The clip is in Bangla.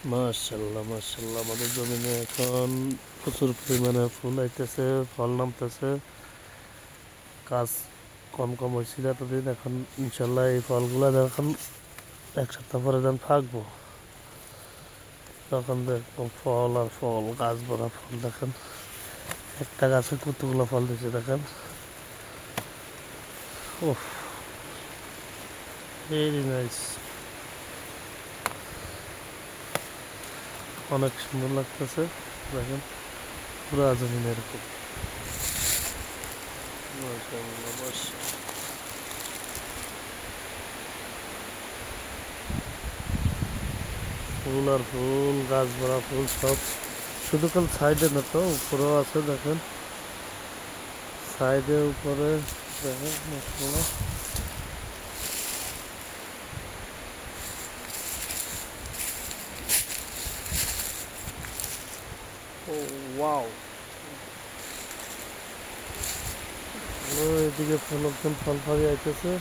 মাশাআল্লাহ মাশাআল্লাহ, আমাদের জমিনে এখন প্রচুর পরিমাণে ফুল আইতেছে, ফল নামতেছে। কাজ কম কম হয়েছিল এতদিন, এখন ইনশাল্লাহ এই ফলগুলো যখন এক সপ্তাহ পরে যখন থাকবো তখন দেখবো ফল আর ফল, গাছ ভরা ফল। দেখেন একটা গাছে কতগুলো ফল দিচ্ছে দেখেন। ওহ, ভেরি নাইস, অনেক সুন্দর লাগতেছে। দেখেন পুরো জমিন এরকম। মাশাআল্লাহ মাশাআল্লাহ। ফুল আর ফুল, গাছ ভরা ফুল সব। শুধু কাল সাইডে না তো, উপরেও আছে দেখেন, সাইডে উপরে দেখেন মাশাআল্লাহ। ও ওয়াও, এদিকে লোকজন ফল ফাড়ি আইতেছে।